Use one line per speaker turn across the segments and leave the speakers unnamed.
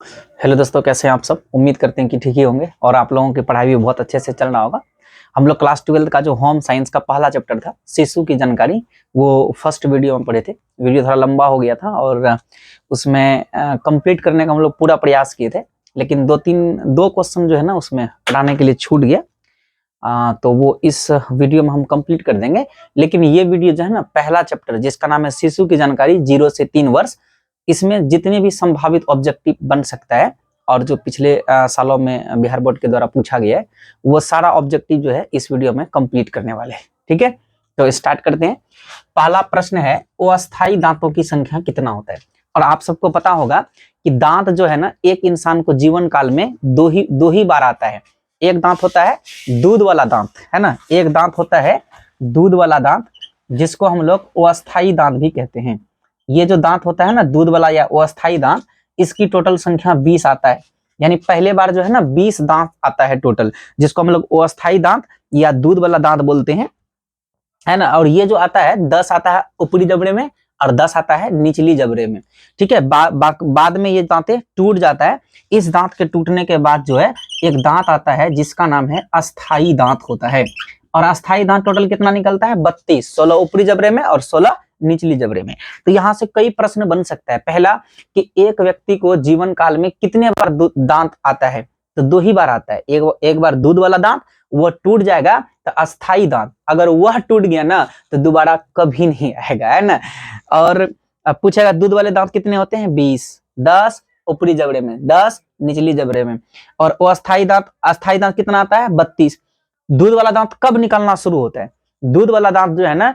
Hello दोस्तों, कैसे हैं आप सब। उम्मीद करते हैं कि ठीक ही होंगे और आप लोगों की पढ़ाई भी बहुत अच्छे से चल रहा होगा। हम लोग क्लास 12 का जो होम साइंस का पहला चैप्टर था शिशु की जानकारी, वो फर्स्ट वीडियो में पढ़े थे। वीडियो थोड़ा लंबा हो गया था और उसमें कंप्लीट करने का हम लोग पूरा प्रयास किए थे, लेकिन दो क्वेश्चन जो है ना उसमें पढ़ाने के लिए छूट गया। तो वो इस वीडियो में हम कंप्लीट कर देंगे। लेकिन ये वीडियो जो है ना, पहला चैप्टर जिसका नाम है शिशु की जानकारी 0 से 3 वर्ष, इसमें जितने भी संभावित ऑब्जेक्टिव बन सकता है और जो पिछले सालों में बिहार बोर्ड के द्वारा पूछा गया है, वो सारा ऑब्जेक्टिव जो है इस वीडियो में कंप्लीट करने वाले हैं। ठीक है, तो स्टार्ट करते हैं। पहला प्रश्न है, अस्थायी दांतों की संख्या कितना होता है। और आप सबको पता होगा कि दांत जो है ना, एक इंसान को जीवन काल में दो ही बार आता है। एक दांत होता है दूध वाला दांत, है ना, एक दांत होता है दूध वाला दांत, जिसको हम लोग अस्थायी दांत भी कहते हैं। ये जो दांत होता है ना दूध वाला या अस्थायी दांत, इसकी टोटल संख्या 20 आता है। यानी पहले बार जो है ना 20 दांत आता है टोटल, जिसको हम लोग अस्थायी दांत या दूध वाला दांत बोलते हैं, है ना। और ये जो आता है 10 आता है ऊपरी जबड़े में और 10 आता है निचली जबड़े में। ठीक है, बाद में ये दांतें टूट जाता है। इस दांत के टूटने के बाद जो है एक दांत आता है जिसका नाम है अस्थायी दांत होता है। और अस्थायी दांत टोटल कितना निकलता है? 32, 16 ऊपरी जबड़े में और 16 निचली जबड़े में। तो यहां से कई प्रश्न बन सकता है। पहला कि एक व्यक्ति को जीवन काल में कितने बार दांत आता है? तो 2 ही बार आता है। एक बार दूध वाला दांत, वो टूट जाएगा तो अस्थायी दांत, अगर वह टूट गया ना तो दोबारा कभी नहीं आएगा, है ना। और अब पूछेगा दूध वाले दांत कितने होते हैं? 20, 10 ऊपरी जबड़े में, 10 निचली जबड़े में। और अस्थायी दांत कितना आता है? 32। दूध वाला दांत कब निकलना शुरू होता है? दूध वाला दांत जो है ना,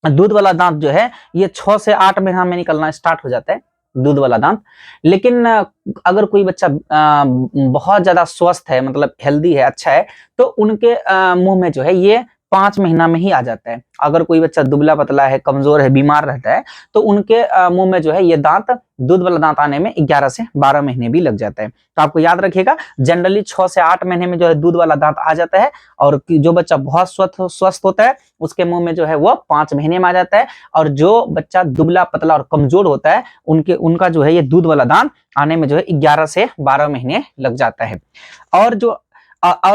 दूध वाला दांत जो है ये 6 से 8 महीना में निकलना स्टार्ट हो जाता है, दूध वाला दांत। लेकिन अगर कोई बच्चा बहुत ज्यादा स्वस्थ है, मतलब हेल्दी है, अच्छा है, तो उनके मुंह में जो है ये 5 महीना में ही आ जाता है। अगर कोई बच्चा दुबला पतला है, कमजोर है, बीमार रहता है, तो उनके मुंह में जो है ये दांत, दूध वाला दांत आने में 11 से 12 महीने भी लग जाता है। तो आपको याद रखिएगा, जनरली 6 से 8 महीने में जो है दूध वाला दांत आ जाता है। और जो बच्चा बहुत स्वस्थ होता है उसके मुंह में जो है वो 5 महीने में आ जाता है। और जो बच्चा दुबला पतला और कमजोर होता है उनका जो है ये दूध वाला दांत आने में जो है 11 से 12 महीने लग जाता है। और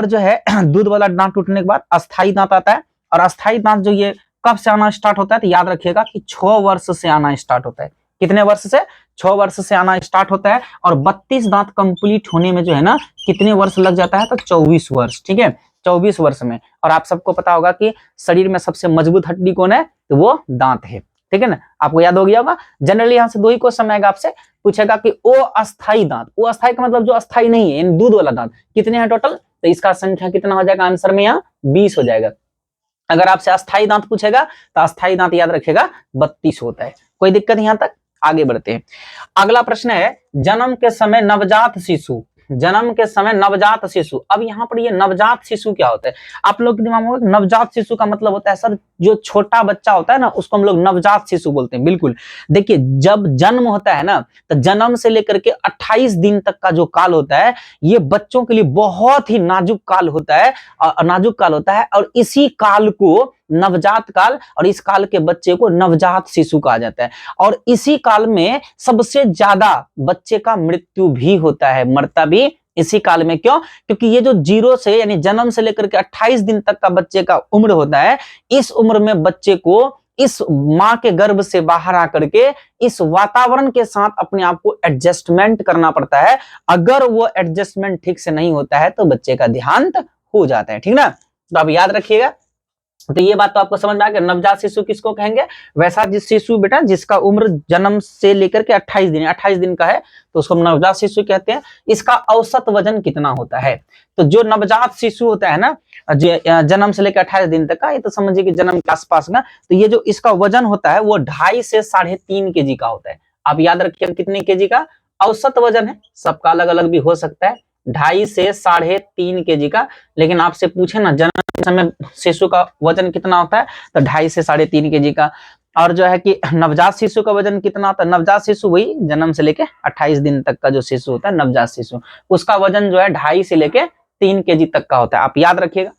जो है दूध वाला दांत टूटने के बाद अस्थायी दांत आता है। और अस्थायी दांत जो ये कब से आना स्टार्ट होता है? तो याद रखिएगा कि 6 वर्ष से आना स्टार्ट होता है। कितने वर्ष से? 6 वर्ष से आना स्टार्ट होता है। और 32 दांत कंप्लीट होने में जो है ना कितने वर्ष लग जाता है? तो 24 वर्ष। ठीक है, 24 वर्ष में। और आप सबको पता होगा कि शरीर में सबसे मजबूत हड्डी कौन है? तो वो दांत है। ठीक है ना, आपको याद हो गया होगा। जनरली यहाँ से 2 ही क्वेश्चन आएगा, आपसे पूछेगा कि ओ अस्थायी दांत, ओ अस्थायी का मतलब जो अस्थायी नहीं है, यानी दूध वाला दांत, कितने हैं टोटल? तो इसका संख्या कितना हो जाएगा? आंसर में यहाँ 20 हो जाएगा। अगर आपसे अस्थायी दांत पूछेगा तो अस्थायी दांत याद रखिएगा 32 होता है। कोई दिक्कत यहाँ तक? आगे बढ़ते हैं। अगला प्रश्न है, जन्म के समय नवजात शिशु, जन्म के समय नवजात शिशु। अब यहाँ पर ये नवजात शिशु क्या होता है? आप लोग के दिमाग में नवजात शिशु का मतलब होता है सर जो छोटा बच्चा होता है ना उसको हम लोग नवजात शिशु बोलते हैं। बिल्कुल, देखिए जब जन्म होता है ना तो जन्म से लेकर के 28 दिन तक का जो काल होता है ये बच्चों के लिए बहुत ही नाजुक काल होता है, नाजुक काल होता है। और इसी काल को नवजात काल, और इस काल के बच्चे को नवजात शिशु कहा जाता है। और इसी काल में सबसे ज्यादा बच्चे का मृत्यु भी होता है, मरता भी इसी काल में। क्यों? क्योंकि ये जो 0 से यानी जन्म से लेकर के 28 दिन तक का बच्चे का उम्र होता है, इस उम्र में बच्चे को इस मां के गर्भ से बाहर आकर के इस वातावरण के साथ अपने आप को एडजस्टमेंट करना पड़ता है। अगर वो एडजस्टमेंट ठीक से नहीं होता है तो बच्चे का देहांत हो जाता है। ठीक ना, तो आप याद रखिएगा। तो ये बात तो आपको समझ में आ गया। नवजात शिशु किसको कहेंगे? वैसा जिस शिशु बेटा जिसका उम्र जन्म से लेकर के 28 दिन, 28 दिन का है तो उसको नवजात शिशु कहते हैं। इसका औसत वजन कितना होता है? तो जो नवजात शिशु होता है ना जन्म से लेकर 28 दिन तक का, ये तो समझिए कि जन्म के आसपास का, तो ये जो इसका वजन होता है वो 2.5 से 3.5 केजी का होता है। आप याद रखिए कितने केजी का औसत वजन है, सबका अलग अलग भी हो सकता है, 2.5 से 3.5 केजी का। लेकिन आपसे पूछे ना जन्म के समय शिशु का वजन कितना होता है तो 2.5 से 3.5 केजी का। और जो है कि नवजात शिशु का वजन कितना होता है? नवजात शिशु वही जन्म से लेके 28 दिन तक का जो शिशु होता है नवजात शिशु, उसका वजन जो है 2.5 से लेके 3 केजी तक का होता है। आप याद रखिएगा।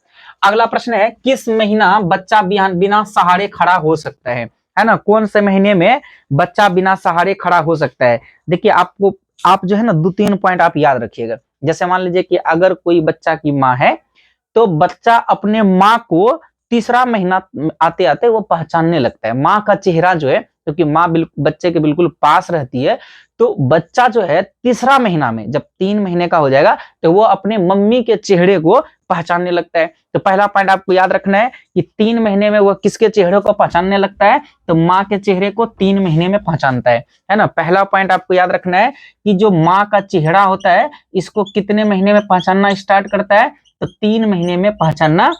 अगला प्रश्न है, किस महीना बच्चा बिना सहारे खड़ा हो सकता है ना? कौन से महीने में बच्चा बिना सहारे खड़ा हो सकता है? देखिए आपको आप जो है ना 2-3 पॉइंट आप याद रखिएगा। जैसे मान लीजिए कि अगर कोई बच्चा की माँ है तो बच्चा अपने माँ को तीसरा महीना आते आते वो पहचानने लगता है। माँ का चेहरा जो है, क्योंकि माँ बच्चे के बिल्कुल पास रहती है, तो बच्चा जो है तीसरा महीना में जब 3 महीने का हो जाएगा तो वो अपने मम्मी के चेहरे को पहचानने लगता है। तो पहला पॉइंट आपको याद रखना है कि 3 महीने में वो किसके चेहरे को पहचानने लगता है, तो माँ के चेहरे को 3 महीने में पहचानता है ना। पहला पॉइंट आपको याद रखना है कि जो माँ का चेहरा होता है इसको कितने महीने में पहचानना स्टार्ट करता है, तो 3 महीने में पहचानना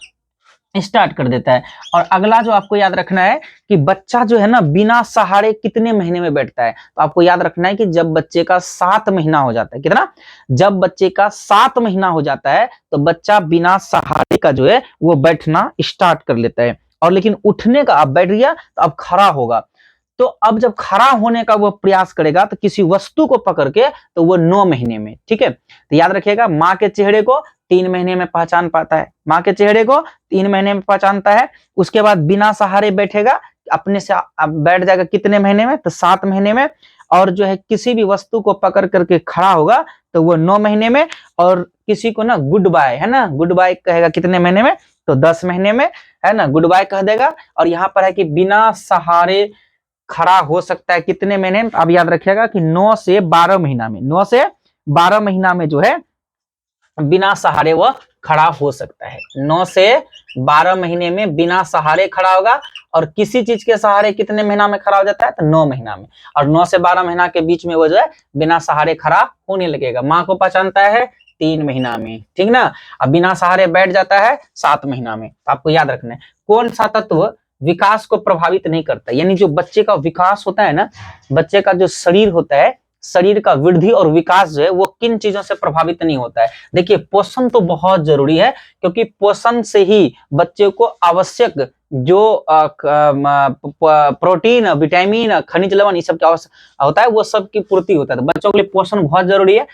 स्टार्ट कर देता है। और अगला जो आपको याद रखना है कि बच्चा जो है ना बिना सहारे कितने महीने में बैठता है, तो आपको याद रखना है कि जब बच्चे का 7 महीना हो जाता है, कितना, जब बच्चे का 7 महीना हो जाता है तो बच्चा बिना सहारे का जो है वो बैठना स्टार्ट कर लेता है। और लेकिन उठने का, अब बैठ गया तो अब खड़ा होगा, तो अब जब खड़ा होने का वो प्रयास करेगा तो किसी वस्तु को पकड़ के, तो वो 9 महीने में, ठीक है। तो याद रखिएगा माँ के चेहरे को 3 महीने में पहचान पाता है, माँ के चेहरे को 3 महीने में पहचानता है। उसके बाद बिना सहारे बैठेगा, अपने से अब बैठ जाएगा कितने महीने में, तो 7 महीने में। और जो है किसी भी वस्तु को पकड़ करके खड़ा होगा तो वो 9 महीने में। और किसी को ना गुड बाय, है ना, गुड बाय कहेगा कितने महीने में, तो 10 महीने में, है ना, गुड बाय कह देगा। और यहाँ पर है कि बिना सहारे खड़ा हो सकता है कितने महीने में, आप याद रखिएगा कि 9 से 12 महीना में, 9 से 12 महीना में जो है बिना सहारे वह खड़ा हो सकता है। 9 से 12 महीने में बिना सहारे खड़ा होगा। और किसी चीज के सहारे कितने महीना में खड़ा हो जाता है, तो 9 महीना में। और 9 से 12 महीना के बीच में वो जो है बिना सहारे खड़ा होने लगेगा। माँ को पहचानता है 3 महीना में, ठीक ना। अब बिना सहारे बैठ जाता है 7 महीना में। तो आपको याद रखना है कौन सा तत्व विकास को प्रभावित नहीं करता, यानी जो बच्चे का विकास होता है ना, बच्चे का जो शरीर होता है, शरीर का वृद्धि और विकास जो है वो किन चीजों से प्रभावित नहीं होता है। देखिए पोषण तो बहुत जरूरी है, क्योंकि पोषण से ही बच्चे को आवश्यक जो प्रोटीन, विटामिन, खनिज लवण, ये सब क्या होता है, वो सब की पूर्ति होता है। तो बच्चों के लिए पोषण बहुत जरूरी है।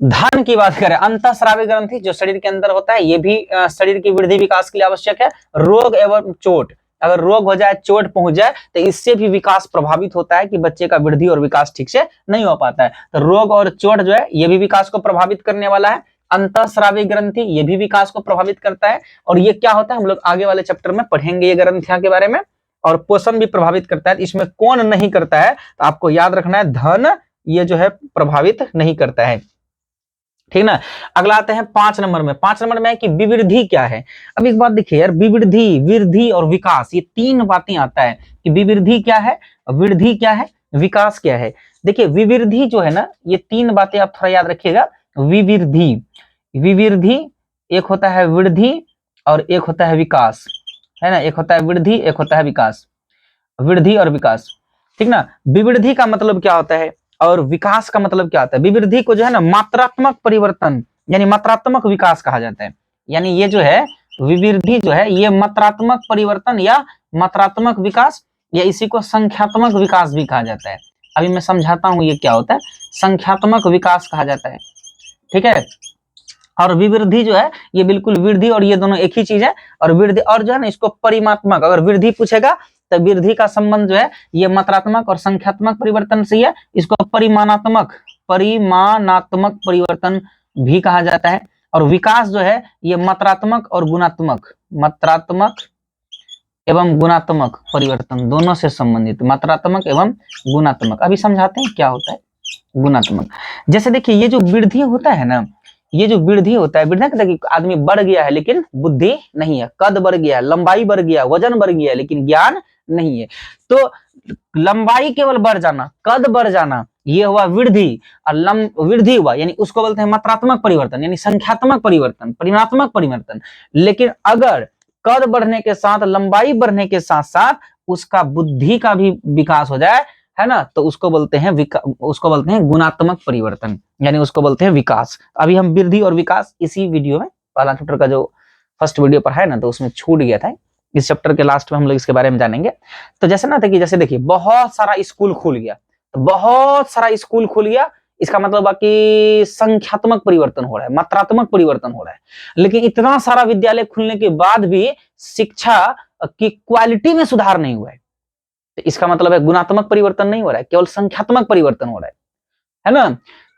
धन की बात करें, अंतःस्रावी ग्रंथि जो शरीर के अंदर होता है, ये भी शरीर की वृद्धि विकास के लिए आवश्यक है। रोग एवं चोट, अगर रोग हो जाए, चोट पहुंच जाए, तो इससे भी विकास प्रभावित होता है कि बच्चे का वृद्धि और विकास ठीक से नहीं हो पाता है। तो रोग और चोट जो है ये भी विकास को प्रभावित करने वाला है। अंतःस्रावी ग्रंथि ये भी विकास को प्रभावित करता है। और ये क्या होता है हम लोग आगे वाले चैप्टर में पढ़ेंगे ये ग्रंथियां के बारे में। और पोषण भी प्रभावित करता है, इसमें कौन नहीं करता है, तो आपको याद रखना है धन ये जो है प्रभावित नहीं करता है, ठीक ना। अगला आते हैं 5 नंबर में। 5 नंबर में है कि विवृद्धि क्या है। अब एक बात देखिए यार, विवृद्धि, वृद्धि और विकास, ये 3 बातें आता है कि विवृद्धि क्या है, वृद्धि क्या है, विकास क्या है। देखिए विवृद्धि जो है ना, ये 3 बातें आप थोड़ा याद रखिएगा। विवृद्धि, विवृद्धि एक होता है वृद्धि और एक होता है विकास, है ना। एक होता है वृद्धि, एक होता है विकास, वृद्धि और विकास, ठीक ना। विवृद्धि का मतलब क्या होता है और विकास का मतलब क्या होता है। विवृद्धि को जो है ना मात्रात्मक परिवर्तन यानी मात्रात्मक विकास कहा जाता है। यानी ये जो है विवृद्धि जो है ये मात्रात्मक परिवर्तन या मात्रात्मक विकास, या इसी को संख्यात्मक विकास भी कहा जाता है। अभी मैं समझाता हूं ये क्या होता है। संख्यात्मक विकास कहा जाता है, ठीक है। और विवृद्धि जो है ये बिल्कुल वृद्धि और ये दोनों एक ही चीज है। और वृद्धि और जो है ना इसको परिमात्मक, अगर वृद्धि पूछेगा तो वृद्धि का संबंध जो है ये मात्रात्मक और संख्यात्मक परिवर्तन से है। इसको परिमाणात्मक परिवर्तन भी कहा जाता है। और विकास जो है ये मात्रात्मक और गुणात्मक, मात्रात्मक एवं गुणात्मक परिवर्तन दोनों से संबंधित, मात्रात्मक एवं गुणात्मक। अभी समझाते हैं क्या होता है गुणात्मक। जैसे देखिए ये जो वृद्धि होता है ना, ये जो वृद्धि होता है, वृद्धि कहता है कि आदमी बढ़ गया है लेकिन बुद्धि नहीं है, कद बढ़ गया, लंबाई बढ़ गया, वजन बढ़ गया, लेकिन ज्ञान नहीं है। तो लंबाई केवल बढ़ जाना, कद बढ़ जाना, ये हुआ वृद्धि। और वृद्धि हुआ यानी उसको बोलते हैं मात्रात्मक परिवर्तन यानी संख्यात्मक परिवर्तन, परिमाणात्मक परिवर्तन। लेकिन अगर कद बढ़ने के साथ, लंबाई बढ़ने के साथ साथ उसका बुद्धि का भी विकास हो जाए, है ना, तो उसको बोलते हैं गुणात्मक परिवर्तन, यानी उसको बोलते हैं विकास। अभी हम वृद्धि और विकास इसी वीडियो में, पहला चैप्टर का जो फर्स्ट वीडियो पर है ना, तो उसमें छूट गया था। इस चैप्टर के लास्ट में हम लोग इसके बारे में जानेंगे। तो जैसे ना था कि जैसे देखिए बहुत सारा स्कूल खुल गया, तो बहुत सारा स्कूल खुल गया, इसका मतलब बाकी संख्यात्मक परिवर्तन हो रहा है, मात्रात्मक परिवर्तन हो रहा है। लेकिन इतना सारा विद्यालय खुलने के बाद भी शिक्षा की क्वालिटी में सुधार नहीं हुआ है। तो इसका मतलब है गुणात्मक परिवर्तन नहीं हो रहा है, केवल संख्यात्मक परिवर्तन हो रहा है। है ना।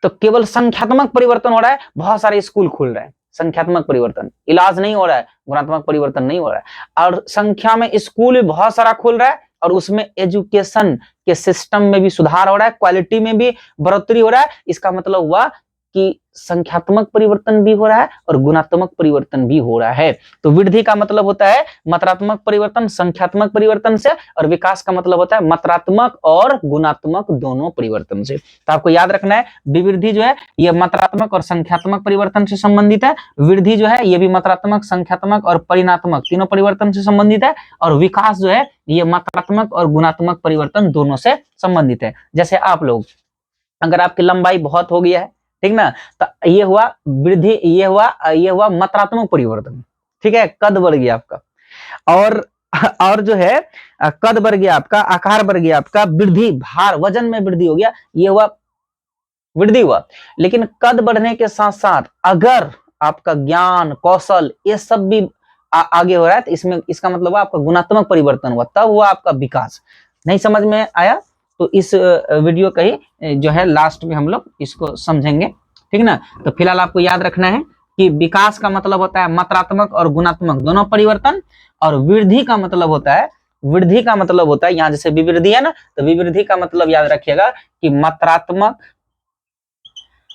तो केवल संख्यात्मक परिवर्तन हो रहा है, बहुत सारे स्कूल खुल रहे हैं, संख्यात्मक परिवर्तन, इलाज नहीं हो रहा है, गुणात्मक परिवर्तन नहीं हो रहा है। और संख्या में स्कूल भी बहुत सारा खुल रहा है और उसमें एजुकेशन के सिस्टम में भी सुधार हो रहा है, क्वालिटी में भी बढ़ोतरी हो रहा है। इसका मतलब हुआ कि संख्यात्मक परिवर्तन भी हो रहा है और गुणात्मक परिवर्तन भी हो रहा है। तो वृद्धि का मतलब होता है मात्रात्मक परिवर्तन संख्यात्मक परिवर्तन से, और विकास का मतलब होता है मात्रात्मक और गुणात्मक दोनों परिवर्तन से। तो आपको याद रखना है विवृद्धि जो है ये मात्रात्मक और संख्यात्मक परिवर्तन से संबंधित है, वृद्धि जो है ये भी मात्रात्मक संख्यात्मक और परिणात्मक तीनों परिवर्तन से संबंधित है, और विकास जो है ये मात्रात्मक और गुणात्मक परिवर्तन दोनों से संबंधित है। जैसे आप लोग, अगर आपकी लंबाई बहुत हो गया है, ठीक ना, तो ये हुआ वृद्धि, ये हुआ मात्रात्मक परिवर्तन, ठीक है, कद बढ़ गया आपका। और जो है कद बढ़ गया आपका, आकार बढ़ गया आपका, वृद्धि भार वजन में वृद्धि हो गया, ये हुआ वृद्धि हुआ। लेकिन कद बढ़ने के साथ साथ अगर आपका ज्ञान कौशल ये सब भी आगे हो रहा है, तो इसमें इसका मतलब आपका गुणात्मक परिवर्तन हुआ, तब हुआ आपका विकास। नहीं समझ में आया तो इस वीडियो का ही जो है लास्ट में हम लोग इसको समझेंगे, ठीक ना। तो फिलहाल आपको याद रखना है कि विकास का मतलब होता है मात्रात्मक और गुणात्मक दोनों परिवर्तन, और वृद्धि का मतलब होता है, वृद्धि का मतलब होता है यहाँ जैसे विवृद्धि है ना, तो विवृद्धि का मतलब याद रखिएगा कि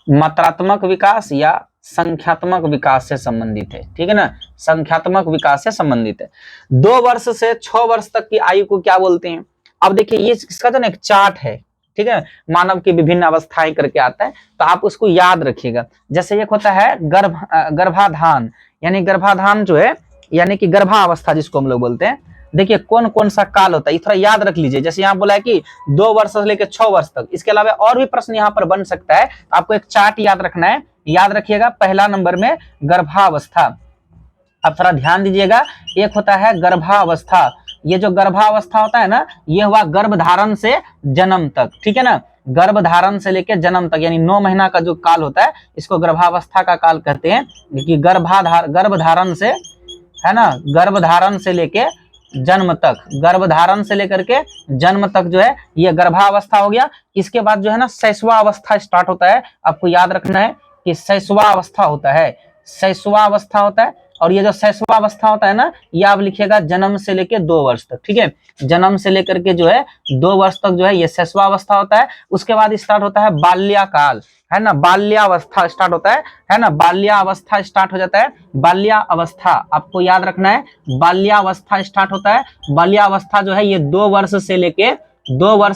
मात्रात्मक विकास या संख्यात्मक विकास से संबंधित है, ठीक है ना, संख्यात्मक विकास से संबंधित है। 2 वर्ष से 6 वर्ष तक की आयु को क्या बोलते हैं। अब देखिए ये इसका जो ना एक चार्ट है, ठीक है, मानव की विभिन्न अवस्थाएं करके आता है, तो आप उसको याद रखिएगा। जैसे एक होता है गर्भाधान, यानी गर्भाधान जो है यानी कि गर्भावस्था जिसको हम लोग बोलते हैं। देखिए कौन कौन सा काल होता है, थोड़ा याद रख लीजिए। जैसे यहाँ बोला है कि 2 वर्ष से लेकर 6 वर्ष तक, इसके अलावा और भी प्रश्न यहाँ पर बन सकता है, आपको एक चार्ट याद रखना है। याद रखिएगा पहला नंबर में गर्भावस्था, अब थोड़ा ध्यान दीजिएगा। एक होता है गर्भावस्था, ये जो गर्भावस्था होता है ना, ये हुआ गर्भधारण से जन्म तक, ठीक है ना, गर्भधारण से लेकर जन्म तक यानी 9 महीना का जो काल होता है इसको गर्भावस्था का काल कहते हैं। कि गर्भधारण से, है ना, गर्भधारण से लेके जन्म तक, गर्भधारण से लेकर के जन्म तक जो है ये गर्भावस्था हो गया। इसके बाद जो है ना शैशवावस्था स्टार्ट होता है। आपको याद रखना है कि शैशवावस्था होता है, शैशवावस्था होता है, और ये जो शैशवावस्था होता है ना, ये आप लिखिएगा जन्म से लेकर 2 वर्ष तक, ठीक है, जन्म से लेकर के जो है 2 वर्ष तक जो है ये शैशवावस्था होता है। उसके बाद स्टार्ट होता है बाल्याकाल, है ना, बाल्यावस्था स्टार्ट होता है ना, बाल्यावस्था स्टार्ट हो जाता है। बाल्यावस्था आपको याद रखना है, बाल्यावस्था स्टार्ट होता है। बाल्यावस्था जो है ये 2 वर्ष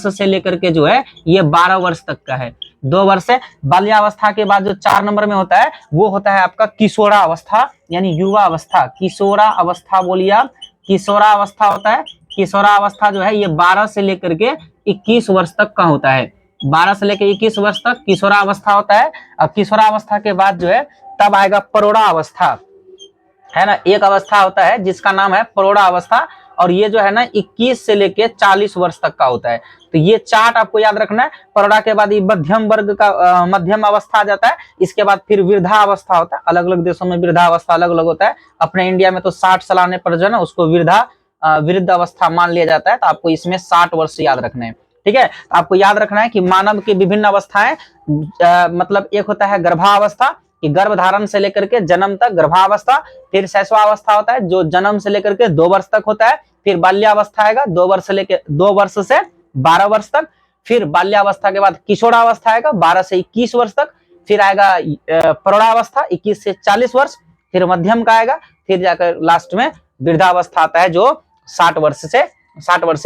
से लेकर के जो है ये 12 वर्ष तक का है। 2 वर्ष से बाल्यावस्था के बाद जो 4 नंबर में होता है वो होता है आपका किशोरावस्था यानी युवा अवस्था। किशोरावस्था बोलिए आप, किशोरावस्था होता है। किशोरावस्था जो है ये 12 से लेकर के 21 वर्ष तक का होता है। 12 से लेकर 21 वर्ष तक किशोरावस्था होता है। और किशोरावस्था के बाद जो है तब आएगा प्रौढ़ावस्था, है ना। एक अवस्था होता है जिसका नाम है प्रौढ़ावस्था, और ये जो है ना 21 से लेके 40 वर्ष तक का होता है। तो ये चार्ट आपको याद रखना है। प्रौढ़ा के बाद ये मध्यम वर्ग का मध्यम अवस्था आ जाता है। इसके बाद फिर वृद्धावस्था होता है। अलग अलग देशों में वृद्धावस्था अलग अलग होता है। अपने इंडिया में तो 60 साल आने पर जो है ना उसको वृद्ध अवस्था मान लिया जाता है। तो आपको इसमें 60 वर्ष याद रखना है, ठीक है। आपको याद रखना है कि मानव की विभिन्न अवस्थाएं, मतलब एक होता है गर्भावस्था कि गर्भधारण से लेकर के जन्म तक गर्भावस्था, फिर शैशवावस्था होता है जो जन्म से लेकर के 2 वर्ष तक होता है। फिर बाल्यावस्था आएगा 2 वर्ष से लेकर 2 वर्ष से 12 वर्ष तक। फिर बाल्यावस्था के बाद किशोरावस्था आएगा 12 से 21 वर्ष तक। फिर आएगा प्रौढ़ावस्था 21 से 40 वर्ष। फिर मध्यम का आएगा, फिर जाकर लास्ट में वृद्धावस्था आता है जो 60 वर्ष से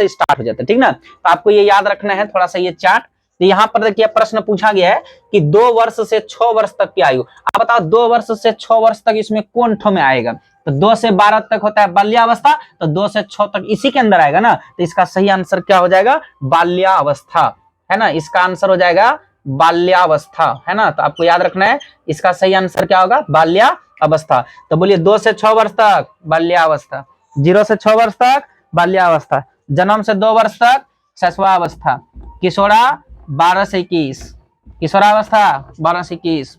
स्टार्ट हो जाता है, ठीक ना। तो आपको ये याद रखना है थोड़ा सा ये चार्ट। तो यहाँ पर देखिए प्रश्न पूछा गया है कि 2 वर्ष से 6 वर्ष तक की आयु, आप बताओ 2 वर्ष से 6 वर्ष तक इसमें कौन ठो में आएगा। तो 2 से 12 तक होता है बाल्यावस्था, तो 2 से 6 तक इसी के अंदर आएगा ना। तो इसका सही आंसर क्या हो जाएगा, बाल्यावस्था, है ना। इसका आंसर हो जाएगा बाल्यावस्था, है ना। तो आपको याद रखना है इसका सही आंसर क्या होगा, बाल्यावस्था। तो बोलिए 2 से 6 वर्ष तक बाल्यावस्था, 0 से 6 वर्ष तक बाल्यावस्था, जन्म से 2 वर्ष तक शैशवावस्था, किशोरा 12 से 21, किशोरावस्था 12 से 21,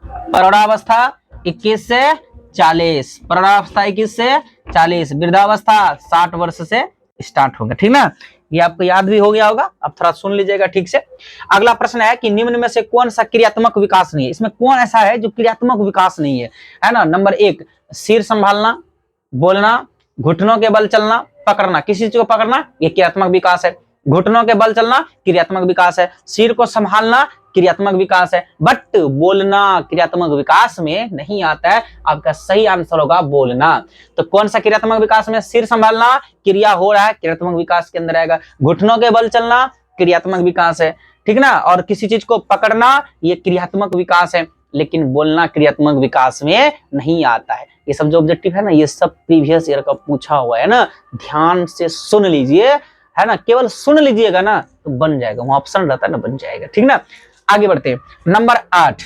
प्रौढ़ावस्था 21 से 40, प्रौढ़ावस्था 21 से 40, वृद्धावस्था 60 वर्ष से स्टार्ट होगा, ठीक ना। ये आपको याद भी हो गया होगा, अब थोड़ा सुन लीजिएगा ठीक से। अगला प्रश्न है कि निम्न में से कौन सा क्रियात्मक विकास नहीं है। इसमें कौन ऐसा है जो क्रियात्मक विकास नहीं है ना। नंबर 1 सिर संभालना, बोलना, घुटनों के बल चलना, पकड़ना। किसी चीज को पकड़ना ये क्रियात्मक विकास है, घुटनों के बल चलना क्रियात्मक विकास है, सिर को संभालना क्रियात्मक विकास है, बट बोलना क्रियात्मक विकास में नहीं आता है। आपका सही आंसर होगा बोलना। तो कौन सा क्रियात्मक विकास में? सिर संभालना क्रिया हो रहा है, क्रियात्मक विकास के अंदर आएगा। घुटनों के बल चलना क्रियात्मक विकास है, ठीक ना। और किसी चीज को पकड़ना ये क्रियात्मक विकास है, लेकिन बोलना क्रियात्मक विकास में नहीं आता है। ये सब जो ऑब्जेक्टिव है ना, ये सब प्रीवियस ईयर का पूछा हुआ है ना, ध्यान से सुन लीजिए, है ना। केवल सुन लीजिएगा ना तो बन जाएगा, वहां ऑप्शन रहता है ना, बन जाएगा, ठीक ना। आगे बढ़ते हैं। नंबर 8,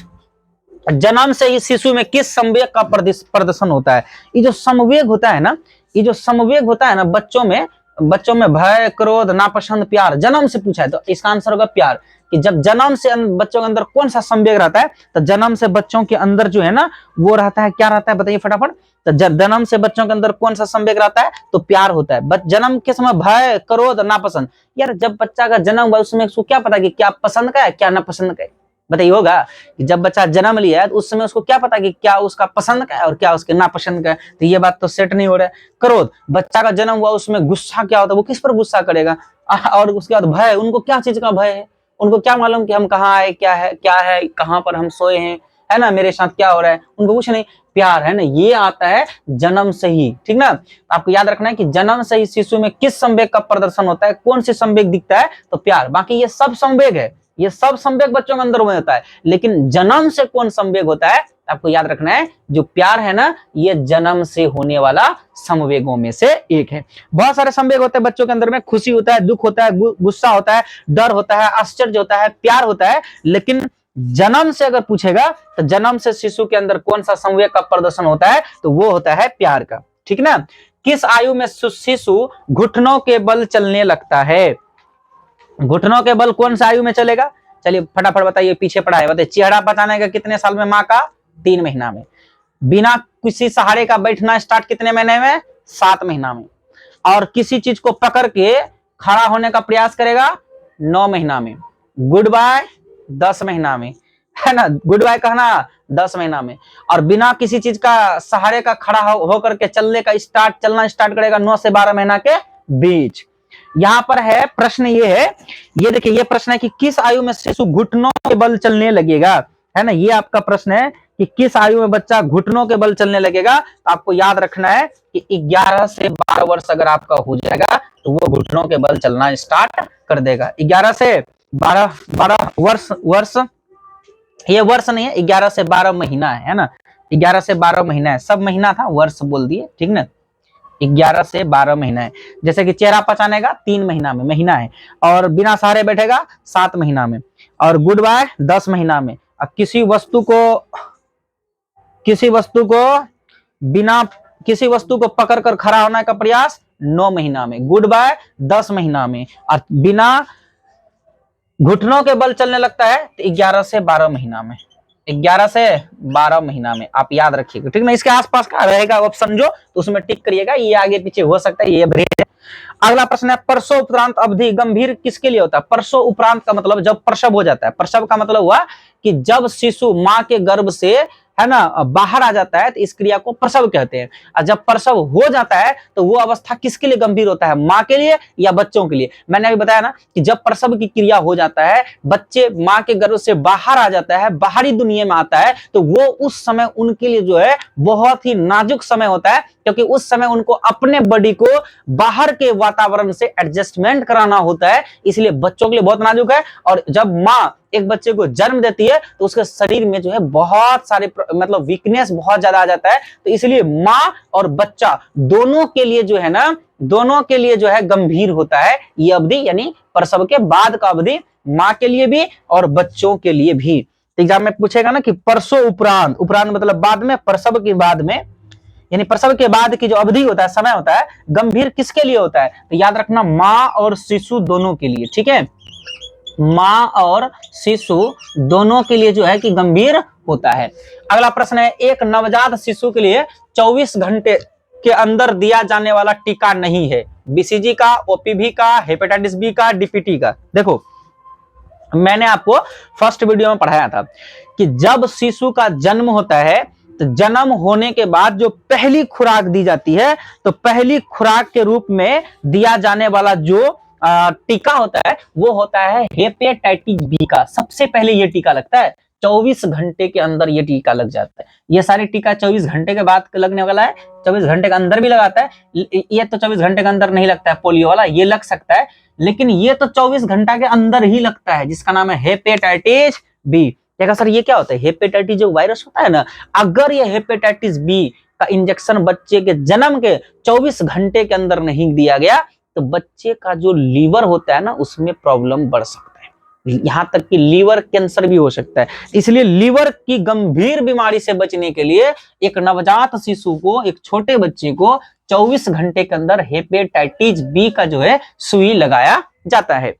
जन्म से ही शिशु में किस संवेग का प्रदर्शन होता है। ये जो संवेग होता है ना, ये जो संवेग होता है ना बच्चों में भय, क्रोध, नापसंद, प्यार, जन्म से पूछा है तो इसका आंसर होगा प्यार। कि जब जन्म से बच्चों के अंदर कौन सा संवेग रहता है, तो जन्म से बच्चों के अंदर जो है ना वो रहता है, क्या रहता है बताइए फटाफट। तो जन्म से बच्चों के अंदर कौन सा संवेग रहता है, तो प्यार होता है। जन्म के समय भय, क्रोध, नापसंद। यार जब बच्चा का जन्म हुआ उसमें उसको क्या पता कि क्या पसंद का है क्या नापसंद का है, बताइए होगा कि जब बच्चा जन्म लिया है तो उस समय उसको क्या पता कि क्या उसका पसंद का है और क्या उसके नापसंद का है। तो ये बात तो सेट नहीं हो रहा है। क्रोध, बच्चा का जन्म हुआ उसमें गुस्सा क्या होता है, वो किस पर गुस्सा करेगा। और उसके बाद भय, उनको क्या चीज का भय है, उनको क्या मालूम कि हम कहाँ आए, क्या है कहाँ पर हम सोए हैं, है ना, मेरे साथ क्या हो रहा है, उनको कुछ नहीं। प्यार है ना, ये आता है जन्म से ही, ठीक ना। आपको याद रखना है कि जन्म से ही शिशु में किस संवेग का प्रदर्शन होता है, कौन से संवेग दिखता है, तो प्यार। बाकी ये सब संवेग है, ये सब संवेग बच्चों के अंदर में होता है, लेकिन जन्म से कौन संवेग होता है आपको याद रखना है, जो प्यार है ना ये जन्म से होने वाला संवेगों में से एक है। बहुत सारे संवेग होते हैं बच्चों के अंदर में, खुशी होता है, दुख होता है, गुस्सा होता है, डर होता है, आश्चर्य होता है, प्यार होता है। लेकिन जन्म से अगर पूछेगा तो जन्म से शिशु के अंदर कौन सा संवेग का प्रदर्शन होता है, तो वो होता है प्यार का, ठीक ना। किस आयु में शिशु घुटनों के बल चलने लगता है। घुटनों के बल कौन सा आयु में चलेगा, चलिए फटाफट बताइए, पीछे पड़ा है, बताइए। चेहरा पचाने का कितने साल में, माँ का 3 महीना में। बिना किसी सहारे का बैठना स्टार्ट कितने महीने में, 7 महीना में। और किसी चीज को पकड़ के खड़ा होने का प्रयास करेगा 9 महीना में। गुड बाय 10 महीना में, है ना, गुड बाय कहना 10 महीना में। और बिना किसी चीज का सहारे का खड़ा होकर के चलना स्टार्ट करेगा 9 से 12 महीना के बीच। यहाँ पर है प्रश्न, ये है, ये देखिए, ये प्रश्न है कि किस आयु में शिशु घुटनों के बल चलने लगेगा, है ना। ये आपका प्रश्न है कि किस आयु में बच्चा घुटनों के बल चलने लगेगा। तो आपको याद रखना है कि 11 से 12 वर्ष अगर आपका हो जाएगा तो वो घुटनों के बल चलना स्टार्ट कर देगा। 11 से 12 वर्ष, ये वर्ष नहीं है, 11 से 12 महीना है ना, 11 से 12 महीना है, सब महीना था वर्ष बोल दिए, ठीक ना। 11 से 12 महीना है। जैसे कि चेहरा पहचानेगा 3 महीना में, महीना है। और बिना सहारे बैठेगा 7 महीना में। और गुड बाय 10 महीना में। और किसी वस्तु को पकड़ कर खड़ा होने का प्रयास 9 महीना में। गुड बाय 10 महीना में। और बिना घुटनों के बल चलने लगता है तो 11 से 12 महीना में। 11 से 12 महीना में, आप याद रखिएगा, ठीक ना। इसके आसपास का रहेगा ऑप्शन जो, तो उसमें टिक करिएगा, ये आगे पीछे हो सकता है, ये भ्रेज है। अगला प्रश्न है, प्रसव उपरांत अवधि गंभीर किसके लिए होता है। प्रसव उपरांत का मतलब जब प्रसव हो जाता है। प्रसव का मतलब हुआ कि जब शिशु माँ के गर्भ से, है ना, बाहर आ जाता है तो इस क्रिया को प्रसव कहते हैं। और जब प्रसव हो जाता है तो वो अवस्था किसके लिए गंभीर होता है, माँ के लिए या बच्चों के लिए। मैंने अभी बताया ना कि जब प्रसव की क्रिया हो जाता है, बच्चे माँ के गर्भ से बाहर आ जाता है, बाहरी दुनिया में आता है, तो वो उस समय उनके लिए जो है बहुत ही नाजुक समय होता है, क्योंकि उस समय उनको अपने बॉडी को बाहर के वातावरण से एडजस्टमेंट कराना होता है, इसलिए बच्चों के लिए बहुत नाजुक है। और जब माँ एक बच्चे को जन्म देती है तो उसके शरीर में जो है बहुत सारे मतलब वीकनेस बहुत ज्यादा आ जाता है, तो इसलिए माँ और बच्चा दोनों के लिए जो है ना, दोनों के लिए जो है गंभीर होता है ये अवधि, यानी प्रसव के बाद का अवधि, माँ के लिए भी और बच्चों के लिए भी। एग्जाम में पूछेगा ना कि प्रसव उपरांत, उपरांत मतलब बाद में, प्रसव के बाद में, यानी प्रसव के बाद की जो अवधि होता है, समय होता है, गंभीर किसके लिए होता है, तो याद रखना माँ और शिशु दोनों के लिए, ठीक है। माँ और शिशु दोनों के लिए जो है कि गंभीर होता है। अगला प्रश्न है, एक नवजात शिशु के लिए 24 घंटे के अंदर दिया जाने वाला टीका नहीं है। बीसीजी का, ओपीवी का, हेपेटाइटिस बी का, डीपीटी का। देखो मैंने आपको फर्स्ट वीडियो में पढ़ाया था कि जब शिशु का जन्म होता है तो जन्म होने के बाद जो पहली खुराक दी जाती है, तो पहली खुराक के रूप में दिया जाने वाला जो टीका होता है वो होता है हेपेटाइटिस बी का। सबसे पहले ये टीका लगता है, 24 घंटे के अंदर ये टीका लग जाता है। ये सारे टीका 24 घंटे के बाद लगने वाला है, 24 घंटे के अंदर भी लगाता है। ये तो 24 घंटे के अंदर नहीं लगता है पोलियो वाला, ये लग सकता है, लेकिन ये तो 24 घंटा के अंदर ही लगता है, जिसका नाम है हेपेटाइटिस बी। देखा सर ये क्या होता है, हेपेटाइटिस जो वायरस होता है ना, अगर ये हेपेटाइटिस बी का इंजेक्शन बच्चे के जन्म के 24 घंटे के अंदर नहीं दिया गया तो बच्चे का जो लीवर होता है ना उसमें प्रॉब्लम बढ़ सकता है, यहां तक कि लीवर कैंसर भी हो सकता है। इसलिए लीवर की गंभीर बीमारी से बचने के लिए एक नवजात शिशु को, एक छोटे बच्चे को 24 घंटे के अंदर हेपेटाइटिस बी का जो है सुई लगाया जाता है।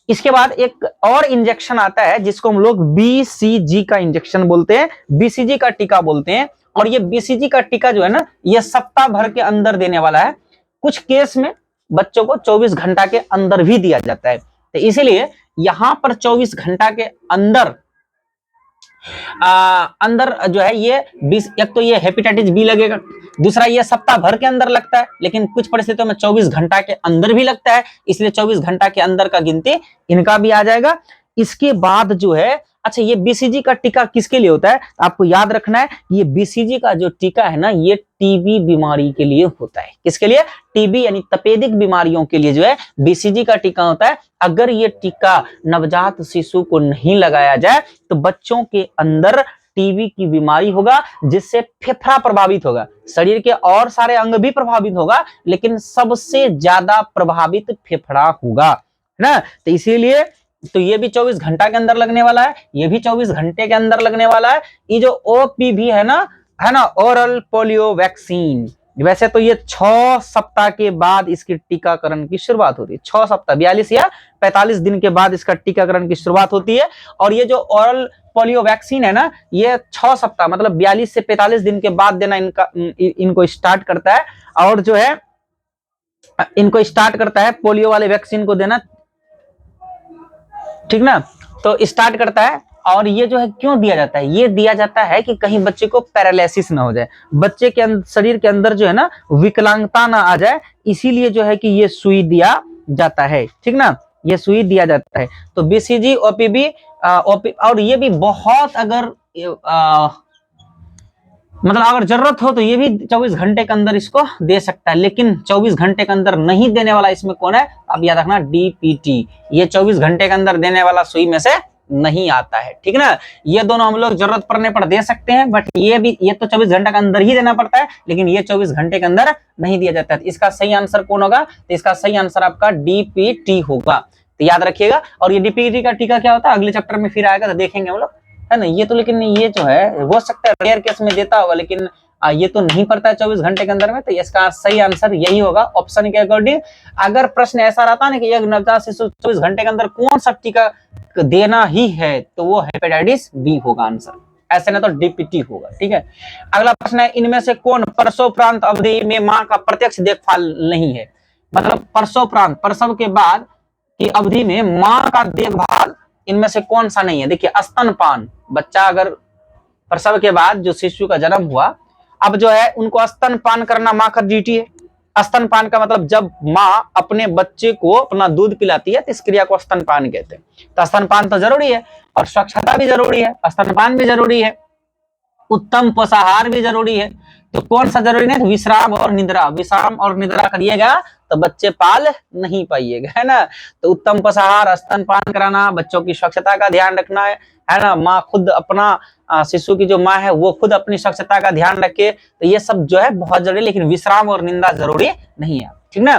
इसके बाद एक और इंजेक्शन आता है जिसको हम लोग बीसीजी का इंजेक्शन बोलते हैं, बीसीजी का टीका बोलते हैं। और ये बीसीजी का टीका जो है ना, ये सप्ताह भर के अंदर देने वाला है। कुछ केस में बच्चों को 24 घंटा के अंदर भी दिया जाता है। तो इसीलिए यहां पर 24 घंटा के अंदर अंदर जो है ये एक तो ये हेपेटाइटिस बी लगेगा, दूसरा ये सप्ताह भर के अंदर लगता है, लेकिन कुछ परिस्थितियों में 24 घंटा के अंदर भी लगता है, इसलिए 24 घंटा के अंदर का गिनती इनका भी आ जाएगा। इसके बाद जो है, अच्छा ये बीसीजी का टीका किसके लिए होता है, आपको याद रखना है, ये बीसीजी का जो टीका है ना, ये टीबी बीमारी के लिए होता है। किसके लिए, टीबी यानी तपेदिक बीमारियों के लिए जो है बीसीजी का टीका होता है। अगर ये टीका नवजात शिशु को नहीं लगाया जाए तो बच्चों के अंदर टीबी की बीमारी होगा, जिससे फेफड़ा प्रभावित होगा, शरीर के और सारे अंग भी प्रभावित होगा, लेकिन सबसे ज्यादा प्रभावित फेफड़ा होगा, है ना। तो इसीलिए तो ये भी 24 घंटा के अंदर लगने वाला है, ये भी 24 घंटे के अंदर लगने वाला है। ये जो ओपीवी है ना, ओरल पोलियो वैक्सीन, वैसे तो ये 6 सप्ताह के बाद इसकी टीकाकरण की शुरुआत होती है। 6 सप्ताह 42 या 45 दिन के बाद इसका टीकाकरण की शुरुआत होती है। और ये जो ओरल पोलियो वैक्सीन है ना, ये 6 सप्ताह मतलब 42 से 45 दिन के बाद देना इनको स्टार्ट करता है। और जो है इनको स्टार्ट करता है पोलियो वाले वैक्सीन को देना, ठीक ना, तो स्टार्ट करता है। और ये जो है क्यों दिया जाता है, ये दिया जाता है कि कहीं बच्चे को पैरालिसिस ना हो जाए, बच्चे के शरीर के अंदर जो है ना विकलांगता ना आ जाए, इसीलिए जो है कि ये सुई दिया जाता है, ठीक ना, ये सुई दिया जाता है। तो बीसीजी, ओपीवी, और ये भी बहुत अगर मतलब अगर जरूरत हो तो ये भी 24 घंटे के अंदर इसको दे सकता है, लेकिन 24 घंटे के अंदर नहीं देने वाला इसमें कौन है, अब याद रखना डीपीटी, ये 24 घंटे के अंदर देने वाला सुई में से नहीं आता है, ठीक ना। ये दोनों हम लोग जरूरत पड़ने पर दे सकते हैं, बट ये तो 24 घंटे के अंदर ही देना पड़ता है, लेकिन ये 24 घंटे के अंदर नहीं दिया जाता है। इसका सही आंसर कौन होगा, तो इसका सही आंसर आपका डीपीटी होगा, तो याद रखिएगा। और ये डीपीटी का टीका क्या होता है अगले चैप्टर में फिर आएगा, तो देखेंगे हम लोग, है ना। ये तो लेकिन ये जो है हो सकता है रेयर केस में देता होगा, लेकिन ये तो नहीं पड़ता है 24 घंटे के अंदर में, तो इसका सही आंसर यही होगा ऑप्शन के अकॉर्डिंग। अगर प्रश्न ऐसा रहता है ना कि एक नवजात शिशु 24 घंटे के अंदर कौन सा टीका देना ही है, तो वो हेपेटाइटिस बी होगा आंसर, ऐसे ना तो डीपीटी होगा, ठीक है। अगला प्रश्न है, इनमें से कौन प्रसवोपरांत अवधि में मां का प्रत्यक्ष देखभाल नहीं है, मतलब प्रसवोपरांत प्रसव के बाद की अवधि में मां का देखभाल इनमें से कौन सा नहीं है। देखिए स्तनपान, बच्चा अगर प्रसव के बाद जो शिशु का जन्म हुआ, अब जो है उनको स्तनपान करना मां का ड्यूटी है। स्तनपान का मतलब जब मां अपने बच्चे को अपना दूध पिलाती है तो इस क्रिया को स्तनपान कहते हैं। तो स्तनपान तो जरूरी है, और स्वच्छता भी जरूरी है, स्तनपान भी जरूरी है, उत्तम पोषाहार भी जरूरी है। तो कौन सा जरूरी नहीं, तो विश्राम और निद्रा, विश्राम और निद्रा करिएगा तो बच्चे पाल नहीं पाइएगा, है ना। तो उत्तम पोषाहार, स्तनपान कराना, बच्चों की स्वच्छता का ध्यान रखना है ना, माँ खुद अपना शिशु की जो माँ है वो खुद अपनी स्वच्छता का ध्यान रखे, तो ये सब जो है बहुत जरूरी, लेकिन विश्राम और निंदा जरूरी नहीं है, ठीक ना।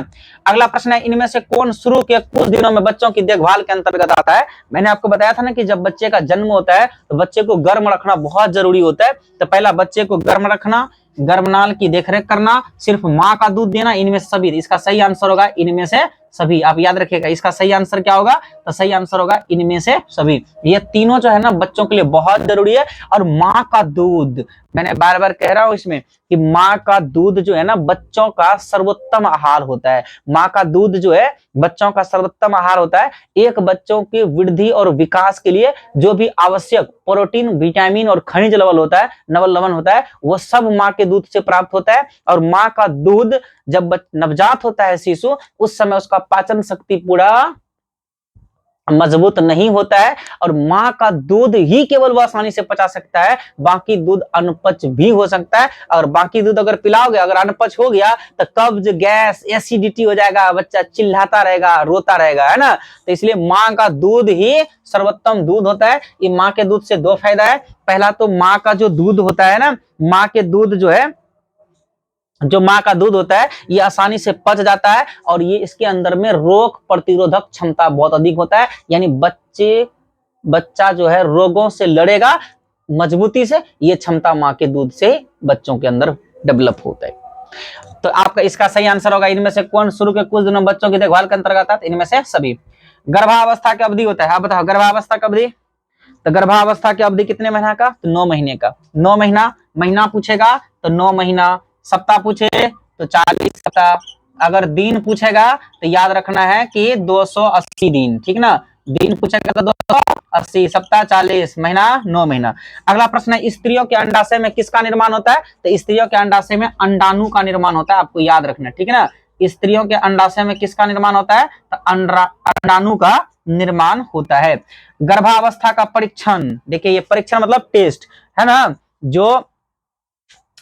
अगला प्रश्न है, इनमें से कौन शुरू के कुछ दिनों में बच्चों की देखभाल के अंतर्गत आता है। मैंने आपको बताया था ना कि जब बच्चे का जन्म होता है तो बच्चे को गर्म रखना बहुत जरूरी होता है। तो पहला बच्चे को गर्म रखना, गर्भनाल की देखरेख करना, सिर्फ माँ का दूध देना, इनमें से सभी, इसका सही आंसर होगा इनमें से सभी। आप याद रखिएगा, इसका सही आंसर क्या होगा, तो सही आंसर होगा इनमें से सभी। ये तीनों जो है ना बच्चों के लिए बहुत जरूरी है। और माँ का दूध, मैंने बार बार कह रहा हूं इसमें कि माँ का दूध जो है ना बच्चों का सर्वोत्तम आहार होता है। माँ का दूध जो है बच्चों का सर्वोत्तम आहार होता है। एक बच्चों की वृद्धि और विकास के लिए जो भी आवश्यक प्रोटीन, विटामिन और खनिज लवण होता है, नवल लवण होता है, वो सब माँ के दूध से प्राप्त होता है। और माँ का दूध जब नवजात होता है शिशु, उस समय उसका पाचन शक्ति पूरा मजबूत नहीं होता है और माँ का दूध ही केवल वो आसानी से पचा सकता है, बाकी दूध अनपच भी हो सकता है। और बाकी दूध अगर पिलाओगे, अगर अनपच हो गया तो कब्ज, गैस, एसिडिटी हो जाएगा, बच्चा चिल्लाता रहेगा, रोता रहेगा, है ना। तो इसलिए माँ का दूध ही सर्वोत्तम दूध होता है। ये माँ के दूध से दो फायदा है। पहला तो माँ का जो दूध होता है ना, माँ के दूध जो है, जो माँ का दूध होता है ये आसानी से पच जाता है और ये इसके अंदर में रोग प्रतिरोधक क्षमता बहुत अधिक होता है। यानी बच्चा जो है रोगों से लड़ेगा मजबूती से। ये क्षमता माँ के दूध से बच्चों के अंदर डेवलप होता है। तो आपका इसका सही आंसर होगा इनमें से कौन शुरू के कुछ दिनों बच्चों की देखभाल के अंतर्गत आता है, इनमें से सभी। गर्भावस्था की अवधि होता है, आप बताओ गर्भावस्था की अवधि। तो गर्भावस्था की अवधि कितने महीना का, तो 9 महीने का। 9 महीना, महीना पूछेगा तो 9 महीना, सप्ताह पूछे तो 40 सप्ताह, अगर दिन पूछेगा तो याद रखना है कि 280 दिन, ठीक ना। दिन पूछेगा तो 280, सप्ताह 40, महीना 9 महीना। अगला प्रश्न है, स्त्रियों के अंडाशय में किसका निर्माण होता है, तो स्त्रियों के अंडाशय में अंडाणु का निर्माण होता है, आपको याद रखना है, ठीक है ना। स्त्रियों के अंडाशय में किसका निर्माण होता है, तो अंडाणु का निर्माण होता है। गर्भावस्था का परीक्षण, देखिए ये परीक्षण मतलब टेस्ट है ना, जो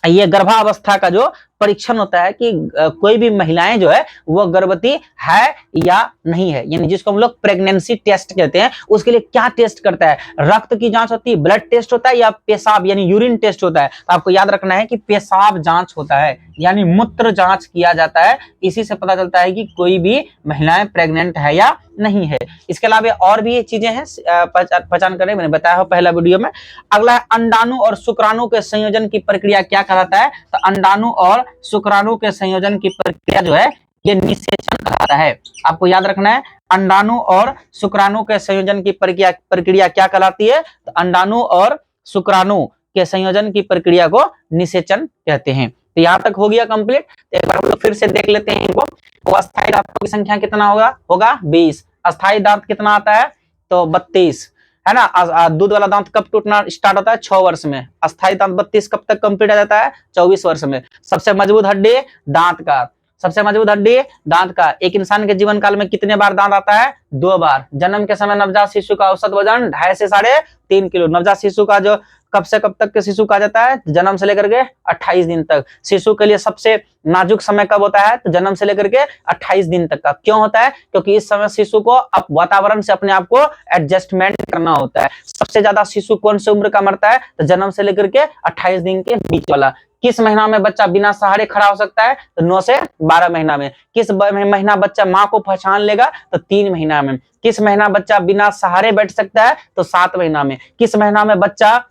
ये गर्भावस्था का जो परीक्षण होता है कि कोई भी महिलाएं जो है वो गर्भवती है या नहीं है, यानी जिसको हम लोग प्रेगनेंसी टेस्ट कहते हैं। उसके लिए क्या टेस्ट करता है, रक्त की जांच होती है, ब्लड टेस्ट होता है या पेशाब यानी यूरिन टेस्ट होता है। तो आपको याद रखना है कि पेशाब जांच होता है, यानी मूत्र जांच किया जाता है। इसी से पता चलता है कि कोई भी महिलाएं प्रेग्नेंट है या नहीं है। इसके अलावा और भी ये चीजें हैं पहचान करें, मैंने बताया हो पहला वीडियो में। अगला है अंडाणु और शुक्राणु के संयोजन की प्रक्रिया क्या कहलाता है, तो अंडाणु और शुक्राणु के संयोजन की प्रक्रिया जो है ये निषेचन कहलाता है। आपको याद रखना है अंडाणु और शुक्राणु के संयोजन की प्रक्रिया क्या कहलाती है, तो अंडाणु और शुक्राणु के संयोजन की प्रक्रिया को निषेचन कहते हैं। तो यहाँ तक हो गया कंप्लीट। एक बार हम लोग फिर से देख लेते हैं इनको। तो अस्थायी दांतों की संख्या कितना होगा 20। अस्थायी दांत कितना आता है, तो 32 है ना। दूध वाला दांत कब टूटना स्टार्ट होता है, 6 वर्ष में। अस्थायी दांत 32 कब तक कंप्लीट आ जाता है, 24 वर्ष में। सबसे मजबूत हड्डी दांत का, सबसे मजबूत हड्डी दांत का। एक इंसान के जीवन काल में कितने बार दांत आता है, 2 बार। जन्म के समय नवजात शिशु का औसत वजन 2.5 से 3.5 किलो। नवजात शिशु का जो कब से कब तक के शिशु कहा जाता है, जन्म से लेकर के 28 दिन तक। शिशु के लिए सबसे नाजुक समय कब होता है, तो जन्म से लेकर के 28 दिन तक का। क्यों होता है, क्योंकि इस समय शिशु को वातावरण से अपने आप को एडजस्टमेंट करना होता है। सबसे ज्यादा शिशु कौन सी उम्र का मरता है, तो जन्म से लेकर के 28 दिन के बीच वाला। किस महीना में बच्चा बिना सहारे खड़ा हो सकता है, तो 9 से 12 महीना में। किस महीना बच्चा माँ को पहचान लेगा, तो 3 महीना में। किस महीना बच्चा बिना सहारे बैठ सकता है, तो 7 महीना में। किस महीना में बच्चा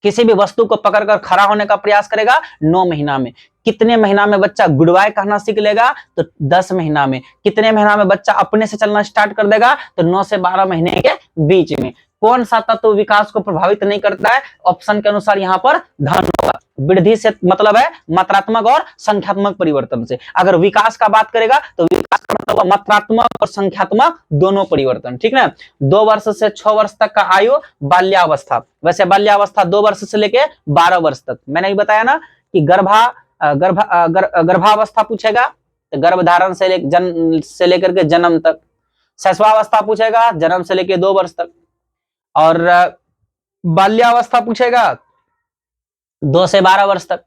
किसी भी वस्तु को पकड़कर खड़ा होने का प्रयास करेगा, 9 महीना में। कितने महीना में बच्चा गुड बाय कहना सीख लेगा, तो 10 महीना में। कितने महीना में बच्चा अपने से चलना स्टार्ट कर देगा, तो 9 से 12 महीने के बीच में। कौन सा तत्व विकास को प्रभावित नहीं करता है, ऑप्शन के अनुसार यहाँ पर धन होगा। वृद्धि से मतलब है मात्रात्मक और संख्यात्मक परिवर्तन से। अगर विकास का बात करेगा तो विकास का मतलब मात्रात्मक और संख्यात्मक दोनों परिवर्तन, ठीक ना। 2 वर्ष से 6 वर्ष तक का आयु बाल्यावस्था। वैसे बाल्यावस्था 2 वर्ष से लेके 12 वर्ष तक। मैंने भी बताया ना कि गर्भावस्था पूछेगा तो गर्भधारण से लेकर के जन्म तक। शैशवावस्था पूछेगा जन्म से लेकर 2 वर्ष तक। और बाल्यावस्था पूछेगा 2 से 12 वर्ष तक।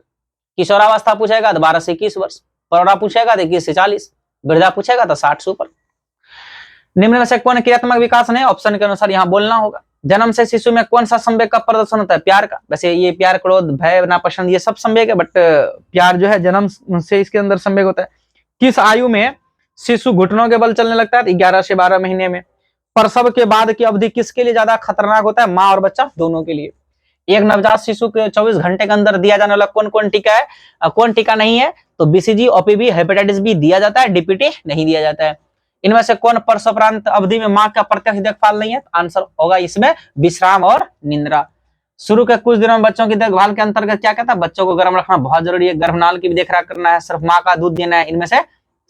किशोरावस्था पूछेगा तो 12 से 21 वर्ष। प्रौढ़ा पूछेगा तो 21 से 40। वृद्धा पूछेगा तो 60 से ऊपर। निम्न में से कौन क्रियात्मक विकास नहीं, ऑप्शन के अनुसार यहाँ बोलना होगा। जन्म से शिशु में कौन सा संवेग का प्रदर्शन होता है, प्यार का। वैसे ये प्यार, क्रोध, भय, नापसंद ये सब संवेग है, बट प्यार जो है जन्म से इसके अंदर संवेग होता है। किस आयु में शिशु घुटनों के बल चलने लगता है, 11 से 12 महीने में। प्रसव के बाद की अवधि किसके लिए ज्यादा खतरनाक होता है, माँ और बच्चा दोनों के लिए। एक नवजात शिशु के 24 घंटे के अंदर दिया जाने वाला कौन कौन टीका है, कौन टीका नहीं है, तो बीसीजी, ओपीवी, हेपेटाइटिस बी दिया जाता है, डीपीटी नहीं दिया जाता है। इनमें से कौन प्रसवोपरांत अवधि में मां का प्रत्यक्ष देखभाल नहीं है? तो आंसर होगा इसमें विश्राम और निद्रा। शुरू के कुछ दिनों में बच्चों की देखभाल के अंतर्गत क्या कहता है? बच्चों को गर्म रखना बहुत जरूरी है, गर्भनाल की भी देखरेख करना है, सिर्फ माँ का दूध देना है। इनमें से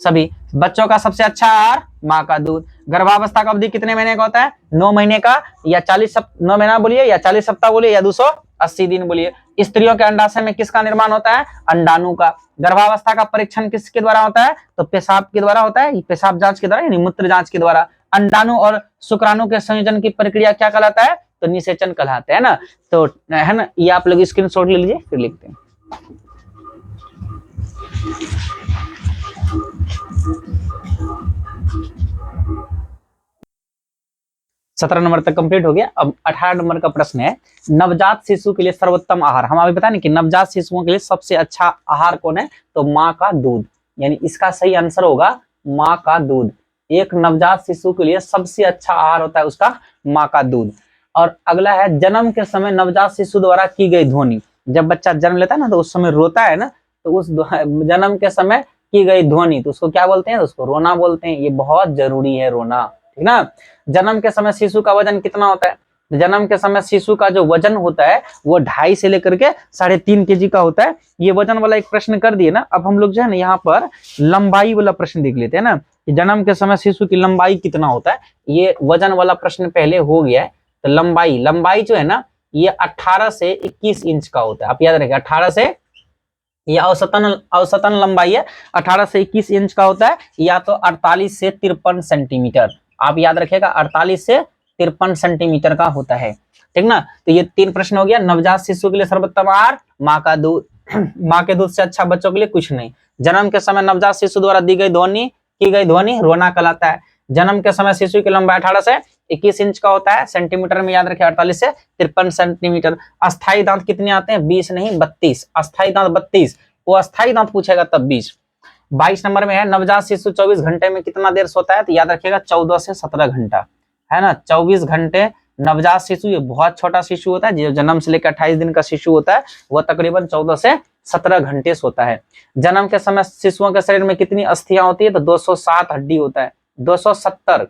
सभी बच्चों का सबसे अच्छा आहार माँ का दूध। गर्भावस्था का अवधि कितने महीने का होता है? 9 महीने का, या 9 महीना बोलिए, या 40 सप्ताह बोलिए, या 280 दिन बोलिए। स्त्रियों के अंडाशय में किसका निर्माण होता है? अंडाणु का। गर्भावस्था का परीक्षण किसके द्वारा होता है? तो पेशाब के द्वारा होता है, पेशाब जांच के द्वारा यानी मूत्र जांच के द्वारा। अंडाणु और शुक्राणु के संयोजन की प्रक्रिया क्या कहलाता है? तो निषेचन कहलाते हैं ना। तो है ना, ये आप लोग स्क्रीनशॉट ले लीजिए, फिर लिखते हैं। सत्रह नंबर तक कंप्लीट हो गया। अब 18 नंबर का प्रश्न है, नवजात शिशु के लिए सर्वोत्तम आहार। हम अभी बताएं कि नवजात शिशुओं के लिए सबसे अच्छा आहार कौन है? तो माँ का दूध, यानी इसका सही आंसर होगा माँ का दूध। एक नवजात शिशु के लिए सबसे अच्छा आहार होता है उसका माँ का दूध। और अगला है, जन्म के समय नवजात शिशु द्वारा की गई ध्वनि। जब बच्चा जन्म लेता है ना, तो उस समय रोता है ना, तो उस जन्म के समय की गई ध्वनि, तो उसको क्या बोलते हैं? उसको रोना बोलते हैं। ये बहुत जरूरी है रोना, ठीक ना। जन्म के समय शिशु का वजन कितना होता है? जन्म के समय शिशु का जो वजन होता है वो 2.5 से लेकर के 3.5 kg का होता है। ये वजन वाला एक प्रश्न कर दिए ना। अब हम लोग जो है ना यहाँ पर लंबाई वाला प्रश्न देख लेते हैं ना, कि जन्म के समय शिशु की लंबाई कितना होता है। ये वजन वाला प्रश्न पहले हो गया है। तो लंबाई जो है ना, ये 18 से 21 इंच का होता है। आप याद रखिए, 18 से, ये औसतन लंबाई है, 18 से 21 इंच का होता है, या तो 48 से 53 सेंटीमीटर। आप याद रखिएगा, 48 से 53 सेंटीमीटर का होता है, ठीक ना। तो ये 3 प्रश्न हो गया। नवजात शिशु के लिए सर्वोत्तम आहार माँ का दूध। माँ के दूध से अच्छा बच्चों के लिए कुछ नहीं। जन्म के समय नवजात शिशु द्वारा की गई ध्वनि रोना कहलाता है। जन्म के समय शिशु की लंबाई 18 से 21 इंच का होता है, सेंटीमीटर में याद रखिए 48 से 53 सेंटीमीटर। अस्थायी दांत कितने आते हैं? 20 नहीं 32। अस्थायी दांत 32, वो अस्थायी दांत पूछेगा तब 20। 22 नंबर में है, नवजात शिशु 24 घंटे में कितना देर सोता है? तो याद रखिएगा 14 से 17 घंटा, है ना। 24 घंटे नवजात शिशु, ये बहुत छोटा शिशु होता है, जो जन्म से लेकर 28 दिन का शिशु होता है, वह तकरीबन 14 से 17 घंटे सोता है। जन्म के समय शिशुओं के शरीर में कितनी अस्थियां होती है? तो 207 हड्डी होता है। 270,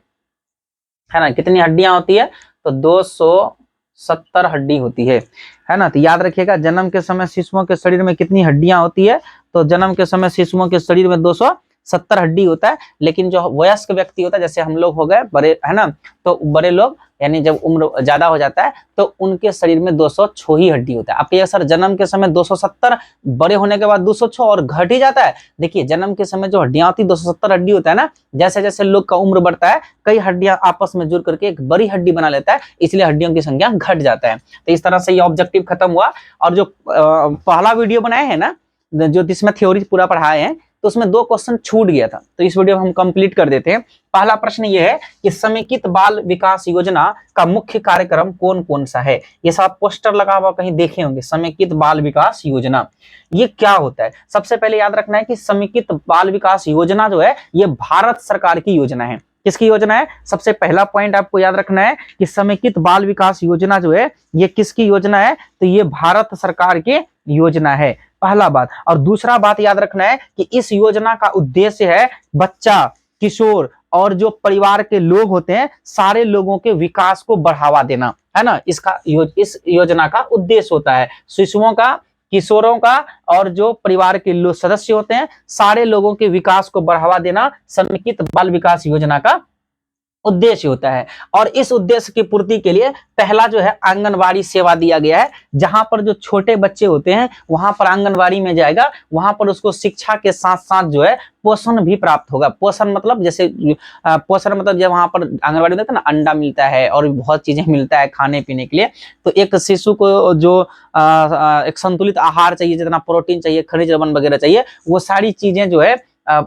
है ना। कितनी हड्डियां होती है? तो 270 हड्डी होती है ना। तो याद रखिएगा, जन्म के समय शिशुओं के शरीर में कितनी हड्डियां होती है? तो जन्म के समय शिशुओं के शरीर में 270 हड्डी होता है। लेकिन जो वयस्क व्यक्ति होता है, जैसे हम लोग हो गए बड़े, है ना, तो बड़े लोग यानी जब उम्र ज्यादा हो जाता है तो उनके शरीर में 206 ही हड्डी होता है। अब ये सर जन्म के समय 270, बड़े होने के बाद 206 और घट ही जाता है। देखिए, जन्म के समय जो हड्डियां होती है 270 हड्डी होता है ना, जैसे जैसे लोग का उम्र बढ़ता है कई हड्डियां आपस में जुड़ करके एक बड़ी हड्डी बना लेता है, इसलिए हड्डियों की संख्या घट जाता है। तो इस तरह से ये ऑब्जेक्टिव खत्म हुआ। और जो पहला वीडियो बनाए हैं ना, जो जिसमें थ्योरी पूरा पढ़ाए हैं, तो उसमें 2 क्वेश्चन छूट गया था, तो इस वीडियो में हम कंप्लीट कर देते हैं। पहला प्रश्न ये है कि समेकित बाल विकास योजना का मुख्य कार्यक्रम कौन कौन सा है? ये सब पोस्टर लगा हुआ कहीं देखे होंगे, समेकित बाल विकास योजना, ये क्या होता है? सबसे पहले याद रखना है कि समेकित बाल विकास योजना जो है ये भारत सरकार की योजना है। किसकी योजना है? सबसे पहला पॉइंट आपको याद रखना है कि समेकित बाल विकास योजना जो है ये किसकी योजना है? तो ये भारत सरकार की योजना है, पहला बात। और दूसरा बात याद रखना है कि इस योजना का उद्देश्य है बच्चा, किशोर और जो परिवार के लोग होते हैं सारे लोगों के विकास को बढ़ावा देना, है ना। इस योजना का उद्देश्य होता है शिशुओं का, किशोरों का और जो परिवार के लोग सदस्य होते हैं सारे लोगों के विकास को बढ़ावा देना समेकित बाल विकास योजना का उद्देश्य होता है। और इस उद्देश्य की पूर्ति के लिए पहला जो है आंगनवाड़ी सेवा दिया गया है, जहां पर जो छोटे बच्चे होते हैं वहां पर आंगनवाड़ी में जाएगा, वहां पर उसको शिक्षा के साथ साथ जो है पोषण भी प्राप्त होगा। पोषण मतलब जैसे पोषण मतलब जब वहां पर आंगनवाड़ी में ना अंडा मिलता है और बहुत चीजें मिलता है खाने पीने के लिए, तो एक शिशु को जो एक संतुलित आहार चाहिए, जितना प्रोटीन चाहिए, खनिज लवण वगैरह चाहिए, वो सारी चीजें जो है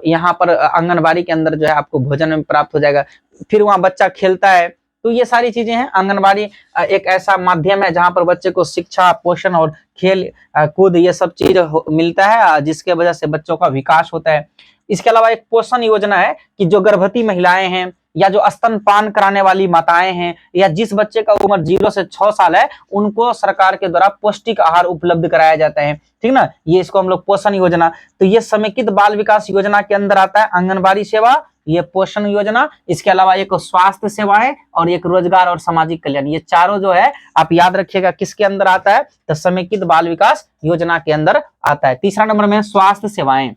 यहाँ पर आंगनबाड़ी के अंदर जो है आपको भोजन में प्राप्त हो जाएगा। फिर वहाँ बच्चा खेलता है, तो ये सारी चीजें हैं। आंगनबाड़ी एक ऐसा माध्यम है जहाँ पर बच्चे को शिक्षा, पोषण और खेल कूद ये सब चीज मिलता है, जिसके वजह से बच्चों का विकास होता है। इसके अलावा एक पोषण योजना है कि जो गर्भवती महिलाएं हैं या जो स्तनपान कराने वाली माताएं हैं या जिस बच्चे का उम्र 0 से 6 साल है उनको सरकार के द्वारा पौष्टिक आहार उपलब्ध कराया जाता है, ठीक ना। ये इसको हम लोग पोषण योजना, तो ये समेकित बाल विकास योजना के अंदर आता है आंगनबाड़ी सेवा, ये पोषण योजना, इसके अलावा एक स्वास्थ्य सेवाएं और एक रोजगार और सामाजिक कल्याण। ये चारों जो है आप याद रखिएगा किसके अंदर आता है, तो समेकित बाल विकास योजना के अंदर आता है। तीसरा नंबर में स्वास्थ्य सेवाएं,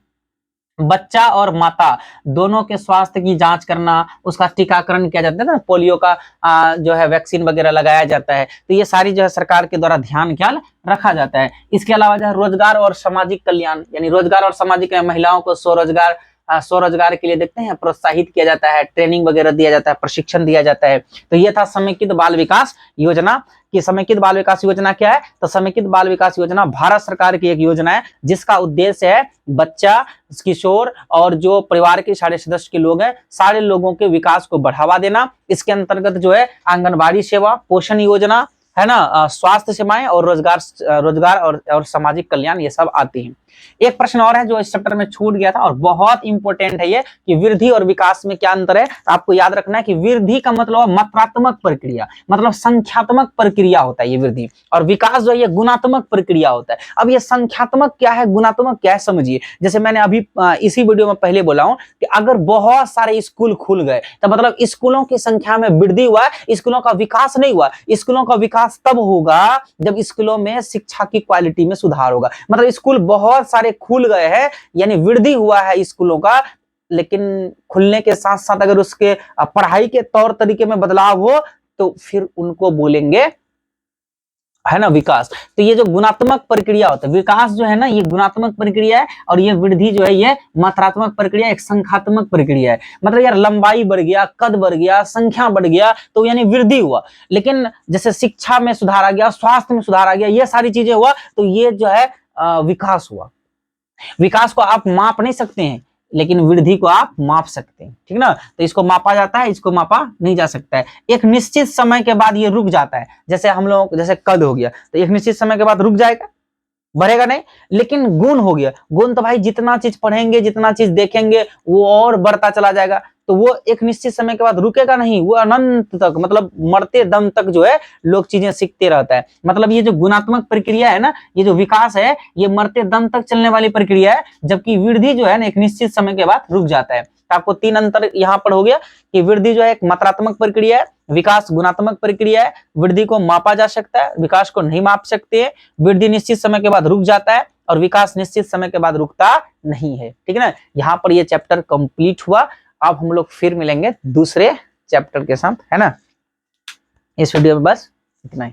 बच्चा और माता दोनों के स्वास्थ्य की जांच करना, उसका टीकाकरण किया जाता है ना, पोलियो का जो है वैक्सीन वगैरह लगाया जाता है, तो ये सारी जो है सरकार के द्वारा ध्यान ख्याल रखा जाता है। इसके अलावा जो है रोजगार और सामाजिक कल्याण, यानी रोजगार और सामाजिक महिलाओं को स्वरोजगार के लिए देखते हैं प्रोत्साहित किया जाता है, ट्रेनिंग वगैरह दिया जाता है, प्रशिक्षण दिया जाता है। तो ये था समेकित बाल विकास योजना। कि समेकित बाल विकास योजना क्या है, तो समेकित बाल विकास योजना भारत सरकार की एक योजना है जिसका उद्देश्य है बच्चा, किशोर और जो परिवार के सारे सदस्य के लोग हैं, सारे लोगों के विकास को बढ़ावा देना। इसके अंतर्गत जो है आंगनबाड़ी सेवा, पोषण योजना है ना, स्वास्थ्य सेवाएं और रोजगार और सामाजिक कल्याण, ये सब आती हैं। एक प्रश्न और है जो इस चैप्टर में छूट गया था और बहुत इंपॉर्टेंट है ये, कि वृद्धि और विकास में क्या अंतर है। आपको याद रखना है कि वृद्धि का मतलब मात्रात्मक प्रक्रिया, मतलब संख्यात्मक प्रक्रिया होता है ये वृद्धि, और विकास जो है ये गुणात्मक प्रक्रिया होता है। अब ये संख्यात्मक क्या है, गुणात्मक क्या है, समझिए। जैसे मैंने अभी इसी वीडियो में पहले बोला हूं कि अगर बहुत सारे स्कूल खुल गए तो मतलब स्कूलों की संख्या में वृद्धि हुआ, स्कूलों का विकास नहीं हुआ। स्कूलों का विकास तब होगा जब स्कूलों में शिक्षा की क्वालिटी में सुधार होगा। मतलब स्कूल बहुत सारे खुल गए हैं यानी वृद्धि हुआ है स्कूलों का, लेकिन खुलने के साथ साथ अगर उसके पढ़ाई के तौर तरीके में बदलाव हो तो फिर उनको बोलेंगे है ना विकास। तो ये जो गुणात्मक प्रक्रिया होता है, विकास जो है ना ये गुणात्मक प्रक्रिया है, और ये वृद्धि जो है ये मात्रात्मक प्रक्रिया, एक संख्यात्मक प्रक्रिया है। मतलब यार लंबाई बढ़ गया, कद बढ़ गया, संख्या बढ़ गया तो यानी वृद्धि हुआ। लेकिन जैसे शिक्षा में सुधार आ गया, स्वास्थ्य में सुधार आ गया, ये सारी चीजें हुआ तो ये जो है विकास हुआ। विकास को आप माप नहीं सकते हैं लेकिन वृद्धि को आप माप सकते हैं, ठीक ना। तो इसको मापा जाता है, इसको मापा नहीं जा सकता है। एक निश्चित समय के बाद ये रुक जाता है। जैसे हम लोग जैसे कद हो गया तो एक निश्चित समय के बाद रुक जाएगा, बढ़ेगा नहीं। लेकिन गुण हो गया, गुण तो भाई जितना चीज पढ़ेंगे, जितना चीज देखेंगे वो और बढ़ता चला जाएगा। तो वो एक निश्चित समय के बाद रुकेगा नहीं, वो अनंत तक, मतलब मरते दम तक जो है लोग चीजें सीखते रहता है। मतलब ये जो गुणात्मक प्रक्रिया है ना, ये जो विकास है ये मरते दम तक चलने वाली प्रक्रिया है, जबकि वृद्धि जो है ना एक निश्चित समय के बाद रुक जाता है। तो आपको तीन अंतर यहाँ पर हो गया कि वृद्धि जो है एक मात्रात्मक प्रक्रिया है, विकास गुणात्मक प्रक्रिया है। वृद्धि को मापा जा सकता है, विकास को नहीं माप सकते हैं। वृद्धि निश्चित समय के बाद रुक जाता है और विकास निश्चित समय के बाद रुकता नहीं है, ठीक है ना। यहाँ पर ये चैप्टर कंप्लीट हुआ। अब हम लोग फिर मिलेंगे दूसरे चैप्टर के साथ, है ना। इस वीडियो में बस इतना ही।